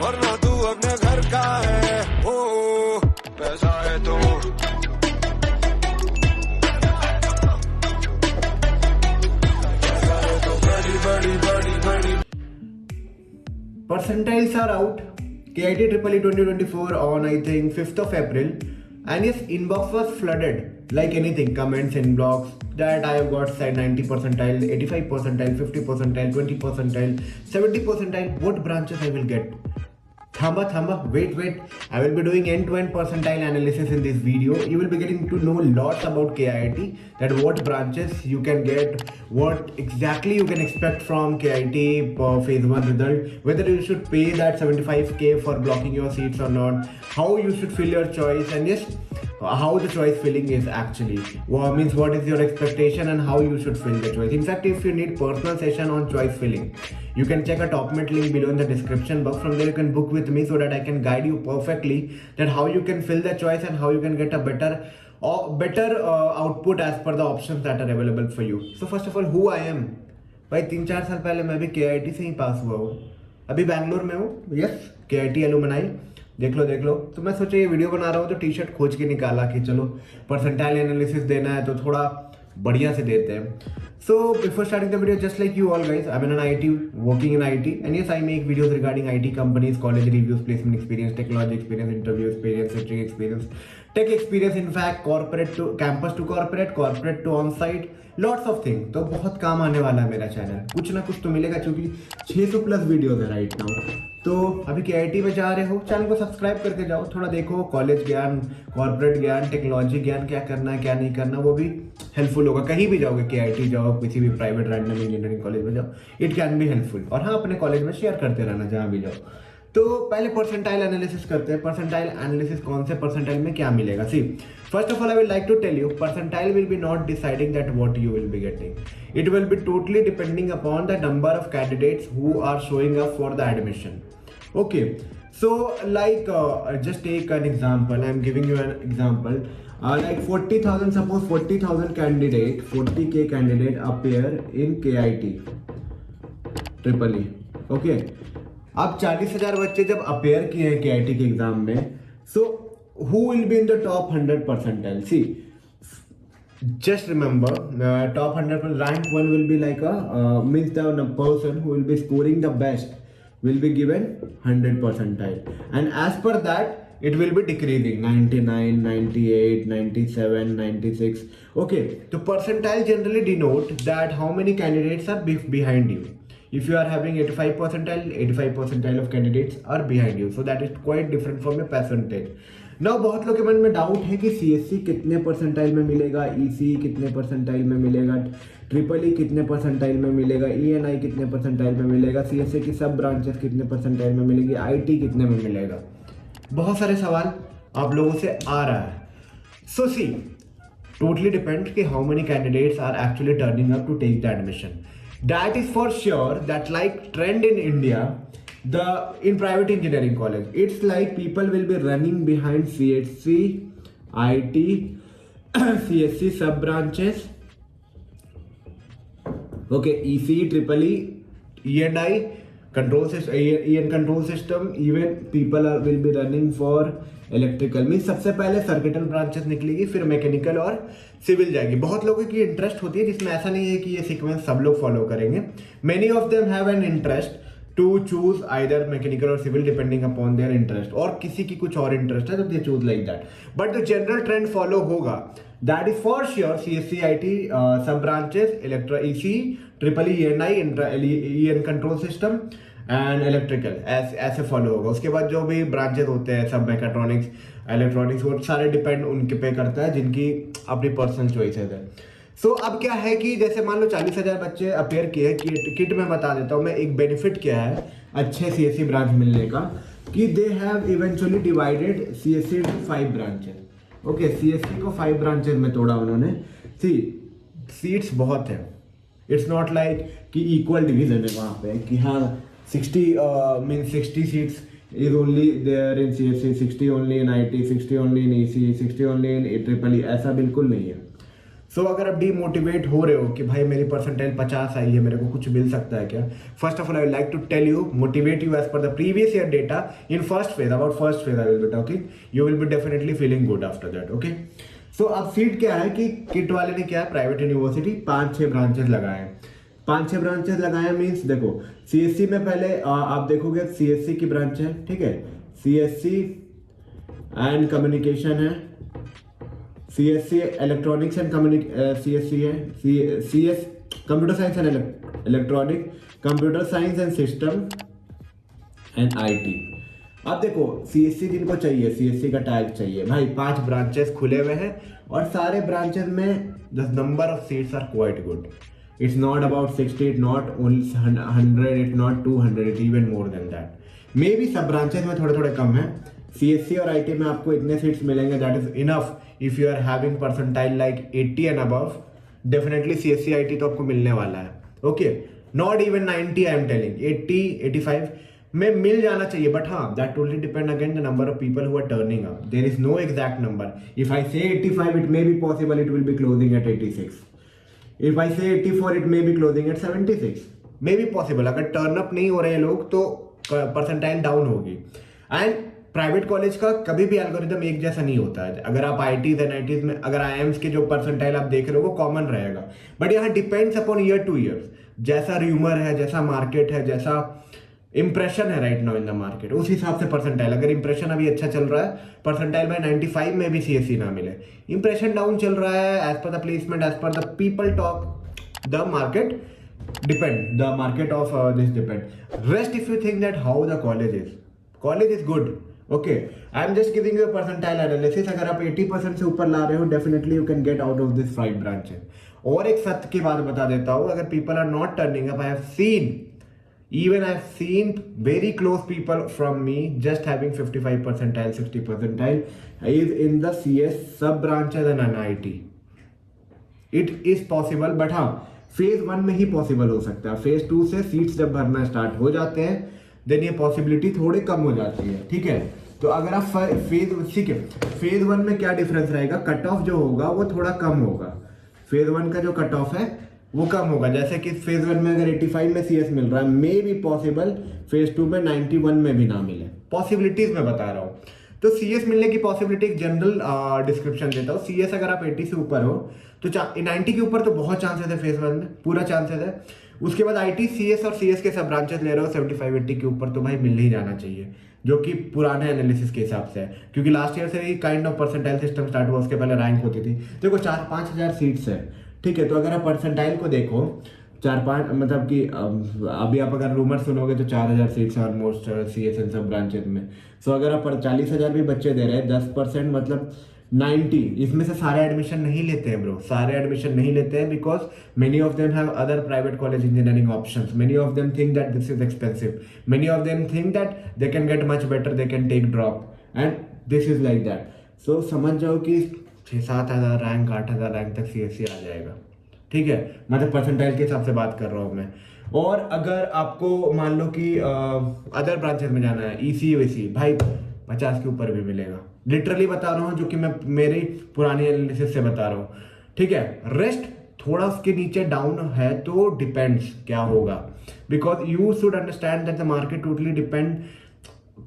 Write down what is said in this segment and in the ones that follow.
वरना तू अपने घर का है, ओ पैसा है तो बड़ी बड़ी बड़ी। Percentiles are out. KIT Triple E 2024 on I think 5th of April, and yes, inbox was flooded like anything. Comments inbox that I have got said 90 percentile, 85 percentile, 50 percentile, 20 percentile, 70 percentile. What branches I will get? Thamba, wait. I will be doing end-to-end percentile analysis in this video. You will be getting to know lots about KIT, that what branches you can get, what exactly you can expect from KIT phase 1 result, whether you should pay that 75k for blocking your seats or not, how you should fill your choice, and yes, how the choice filling is actually. Means what is your expectation and how you should fill the choice. In fact, if you need personal session on choice filling, you can check a top-mate link below in the description box. From there you can book with me so that I can guide you perfectly that how you can fill the choice and how you can get a better output as per the options that are available for you. So first of all, who I am? भाई 3-4 साल पहले मैं भी KIT से ही पास हुआ हूँ, अभी बैंगलोर में हूँ. यस, KIT एलुमनाई, देख लो. तो मैं सोचा ये वीडियो बना रहा हूँ तो टी शर्ट खोज के निकाला कि चलो परसेंटाइल एनालिसिस देना है तो थोड़ा बढ़िया से देते हैं. So before starting the video, just like you all guys, I'm in an IT, working in IT, and yes, I make videos regarding IT companies, college reviews, placement experience, technology experience, interview experience, setting experience, tech experience, in fact, corporate to campus to corporate to on-site, lots of things. तो बहुत काम आने वाला है मेरा channel, कुछ ना कुछ तो मिलेगा क्योंकि 600 प्लस वीडियोस है राइट नाउ. तो अभी KIT में जा रहे हो, चैनल को सब्सक्राइब करके जाओ, थोड़ा देखो कॉलेज ज्ञान, कॉर्पोरेट ज्ञान, टेक्नोलॉजी ज्ञान, क्या करना है क्या नहीं करना, वो भी हेल्पफुल होगा. कहीं भी जाओगे, KIT जाओ, किसी भी प्राइवेट रैंडम इंजीनियरिंग कॉलेज में जाओ, इट कैन बी हेल्पफुल. और हाँ, अपने कॉलेज में शेयर करते रहना जहाँ भी जाओ. तो पहले परसेंटाइल एनालिसिस करते हैं. परसेंटाइल एनालिसिस, कौन से परसेंटाइल में क्या मिलेगा. See, first of all I will like to tell you, percentile will be not deciding that what you will be getting. It will be totally depending upon the number of candidates who are showing up for the admission. Okay, so like just take an example. I'm giving you an example. Like 40,000, suppose 40,000 candidate, 40k candidate appear in KIT Triple E. Okay, अब 40,000 बच्चे जब appear किए हैं KIT के exam में, so who will be in the top 100 percentile? See, just remember, top 100 rank 1 will be like means the person who will be scoring the best will be given 100 percentile, and as per that it will be decreasing 99, 98, 97, 96. Okay, so percentile generally denote that how many candidates are behind you. If you are having 85 percentile of candidates are behind you, so that is quite different from a percentage. Now बहुत लोग के मन में doubt है कि CSC कितने percentile में मिलेगा, EC कितने परसेंटाइल में मिलेगा, ट्रिपल ई कितने परसेंटाइल में मिलेगा, ENI कितने परसेंटाइल में मिलेगा, CSA की सब ब्रांचेस कितने परसेंटाइल में मिलेगी, IT कितने में मिलेगा. बहुत सारे सवाल आप लोगों से आ रहा है. सो सी, टोटली डिपेंड कि how many candidates are actually turning up to take the admission. That is for sure that like trend in India, in private engineering college, it's like people will be running behind CHC, IT, CSC sub branches, okay, EC, Triple E, E&I, control system, even people will be running for electrical. Mean सबसे पहले circuital branches निकलेगी, फिर mechanical और civil जाएगी. बहुत लोगों की interest होती है, जिसमें ऐसा नहीं है कि ये सीक्वेंस सब लोग फॉलो करेंगे. Many of them have an interest to choose either mechanical और civil depending upon their interest, और किसी की कुछ और इंटरेस्ट है तो they choose like that. But the general trend follow होगा, that is for sure CSC, IT सब branches, EC, triple E, EN control system and electrical ऐसे फॉलो होगा. उसके बाद जो भी ब्रांचेस होते हैं सब मैकेट्रॉनिक्स, इलेक्ट्रॉनिक्स, वो सारे डिपेंड उनके पे करता है जिनकी अपनी पर्सनल चॉइसेस है. सो अब क्या है कि जैसे मान लो 40,000 बच्चे अपेयर किए, किट में बता देता हूँ मैं एक बेनिफिट क्या है अच्छे CSC ब्रांच मिलने का, कि they have eventually divided CSC into 5 branches. Okay, CSC को 5 ब्रांचेस में तोड़ा उन्होंने. सी, सीट्स बहुत है, इट्स नॉट लाइक कि इक्वल डिवीजन है वहाँ पे कि हाँ 60 seats is only there in CSC, 60 only in IT, 60 only in EC, 60 only in Triple E, ऐसा बिल्कुल नहीं है. सो अगर आप डीमोटिवेट हो रहे हो कि भाई मेरी परसेंटाइल 50 आई है, मेरे को कुछ मिल सकता है क्या, first of all I like to tell you, motivate you as per the previous year data in first phase, about first phase I will be talking, you will be definitely feeling good after that. Okay, so अब seat क्या है कि kit वाले ने क्या है, private university 5-6 branches लगाए हैं। 5-6 ब्रांचेस लगाए मीन्स देखो, सीएससी में पहले आप देखोगे सीएससी की ब्रांच है, ठीक है, सीएससी एंड कम्युनिकेशन है, सीएससी इलेक्ट्रॉनिक्स एंड सीएससी है, CS computer science and electronic, computer science and system and IT. अब देखो सीएससी जिनको चाहिए, सीएससी का टैग चाहिए भाई, 5 ब्रांचेस खुले हुए हैं और सारे ब्रांचेस में the number of seats are quite good. It's not about 60, it not only 100, it not 200, it even more than that. Maybe सब ब्रांचेस में थोड़े थोड़े कम है। सीएससी और आईटी में आपको इतने सीट्स मिलेंगे, that is enough if you are having percentile like 80 and above, definitely CSC IT तो आपको मिलने वाला है। Okay, not even 90, I am telling 80, 85 में मिल जाना चाहिए, बट हाँ that totally depend again the number of people who are turning up, there is no exact number. If I say 85, it may be possible it will be closing at 86, if I say 84, it may be closing at 76, may be possible. अगर turn up नहीं हो रहे हैं लोग तो percentile down होगी। And private college का कभी भी एल्गोरिदम एक जैसा नहीं होता है। अगर आप आईटीज एनआईटीज में, अगर आईएम्स के जो परसेंटाइल आप देख रहे हो वो कॉमन रहेगा, बट यहाँ depends upon year two year, जैसा र्यूमर है, जैसा मार्केट है, जैसा इंप्रेशन है right now in the market, उस हिसाब से परसेंटाइल। अगर इंप्रेशन अभी अच्छा चल रहा है, परसेंटाइल में 95 में भी सीएससी ना मिले, इंप्रेशन डाउन चल रहा है, as per the placement, as per the people talk, the market depend, the market of this depend. Rest if you think that how the college is good, okay, I am just giving you percentile analysis. अगर आप 80% से ऊपर ला रहे हो, definitely you can get out of this 5 branches. और एक सत्य की बात बता देता हूँ, अगर people are not turning up, Even I've seen very close people from me just having 55 percentile, 60 percentile is in the CS sub branches and NIT. It is possible, but हाँ फेज 1 में ही पॉसिबल हो सकता है। Phase 2 से seats जब भरना start हो जाते हैं, देन ये पॉसिबिलिटी थोड़ी कम हो जाती है, ठीक है। तो अगर आप फेज 1 में क्या डिफरेंस रहेगा, कट ऑफ जो होगा वो थोड़ा कम होगा। फेज 1 का जो कट ऑफ है वो कम होगा, जैसे कि फेज 1 में अगर 85 में सीएस मिल रहा है, मे बी पॉसिबल फेज 2 में 91 में भी ना मिले, पॉसिबिलिटीज में बता रहा हूँ। तो सीएस मिलने की पॉसिबिलिटी एक जनरल डिस्क्रिप्शन देता हूँ। सीएस अगर आप 80 से ऊपर हो तो 90 के ऊपर तो बहुत चांसेस है, फेज 1 में पूरा चांसेस है। उसके बाद आईटी, सीएस और सीएस के सब ब्रांचेस ले रहे हो 75-80 के ऊपर, तो भाई मिल ही जाना चाहिए, जो कि पुराने एनालिसिस के हिसाब से है, क्योंकि लास्ट ईयर से ही kind of percentile system start हुआ, उसके पहले रैंक होती थी। देखो 4-5 हज़ार सीट्स है, ठीक है। तो अगर आप परसेंटाइल को देखो 4-5, मतलब कि अभी आप अगर रूमर सुनोगे तो 4000 सीट्स है ऑलमोस्ट सीएस एंड सब ब्रांचेस में। सो अगर आप 40,000 भी बच्चे दे रहे हैं, 10% मतलब 90, इसमें से सारे एडमिशन नहीं लेते हैं ब्रो, सारे एडमिशन नहीं लेते हैं, because many of them have other private college engineering options, many of them think that this is expensive, many of them think that they can get much better, they can take drop, and this is like that. So समझ जाओ कि 6-7 हज़ार rank, 8 हज़ार rank तक CSC आ जाएगा, ठीक है। मतलब परसेंटाइल के हिसाब से बात कर रहा हूँ मैं। और अगर आपको मान लो कि अदर ब्रांचेस में जाना है, ईसी वीसी, भाई 50 के ऊपर भी मिलेगा, लिटरली बता रहा हूँ, जो कि मैं मेरी पुरानी एनालिसिस से बता रहा हूँ, ठीक है। रेस्ट थोड़ा उसके नीचे डाउन है तो डिपेंड्स क्या होगा, because you should understand that the market totally depend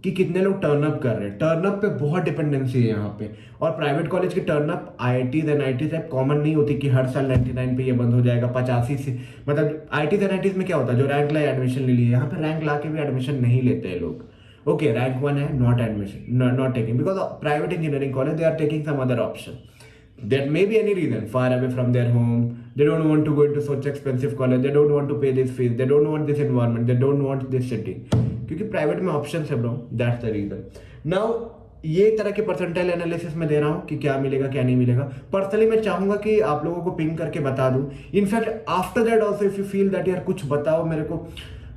कि कितने लोग टर्नअप कर रहे हैं। टर्नअप पे बहुत डिपेंडेंसी है यहाँ पे, और प्राइवेट कॉलेज की Turnup IITs NITs type common नहीं होती कि हर साल 99 पे ये बंद हो जाएगा, 85 से, मतलब आईआईटीज एनआईटीज में क्या होता है, जो रैंक लाए एडमिशन ले लिए, यहाँ पे रैंक ला के भी एडमिशन नहीं लेते हैं लोग। ओके, रैंक 1 है, not admission, not taking, because private engineering college they are taking some other option, there may be any reason, far away from their home, they don't want to go into such expensive college, they don't want to pay this fees, they don't want this environment, they don't want this city, क्योंकि private में option है bro, that's the reason. Now ये तरह के percentile analysis में दे रहा हूँ कि क्या मिलेगा क्या नहीं मिलेगा। पर्सनली मैं चाहूंगा कि आप लोगों को पिंग करके बता दूं, in fact after that also if you feel that यार कुछ बताओ मेरे को,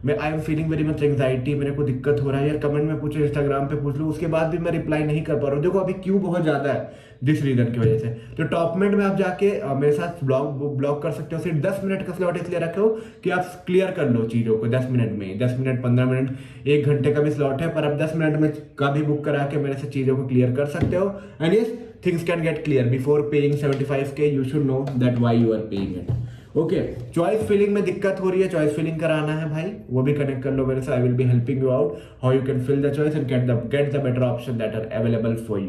मैं I am feeling very much anxiety, मेरे को दिक्कत हो रहा है यार, कमेंट में पूछो, इंस्टाग्राम पे पूछ लो, उसके बाद भी मैं रिप्लाई नहीं कर पा रहा हूँ। देखो अभी क्यू बहुत ज़्यादा है जिस रीजन की वजह से। तो टॉपमेट में आप जाके मेरे साथ ब्लॉग कर सकते हो। सिर्फ 10 मिनट का स्लॉट इसलिए रखे हो कि आप क्लियर कर लो चीज़ों को 10 मिनट में, 10 मिनट 15 मिनट 1 घंटे का भी स्लॉट है, पर आप 10 मिनट में का भी बुक करा के मेरे से चीज़ों को क्लियर कर सकते हो। And yes, things can get clear before paying 75K, you should know that why you are paying it. Okay, choice filling में दिक्कत हो रही है, चॉइस फिलिंग कराना है भाई, वो भी कनेक्ट कर लो मेरे से। I will be helping you out how you can fill the choice and get the better option that are available for you.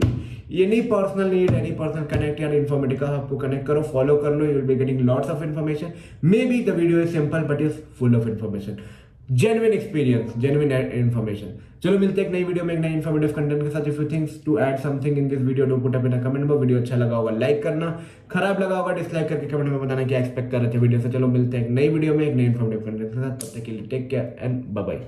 Any personal need, any personal connect यार इन्फॉर्मेटिका आपको कनेक्ट करो, follow कर लो, you will be getting lots of information. May be the video is simple but is full of information, genuine experience, genuine information. चलो मिलते हैं एक नई वीडियो में एक नई इन्फॉर्मेटिव कंटेंट के साथ। If you thinks to add something in this video, do put up in a comment box. Video अच्छा लगा होगा लाइक करना, खराब लगा होगा डिसलाइक करके कमेंट में बताना क्या एक्सपेक्ट कर रहे थे वीडियो से। चलो मिलते हैं एक नई वीडियो में एक नई इन्फॉर्मेटिव कंटेंट के साथ, तब तक के लिए take care and bye bye.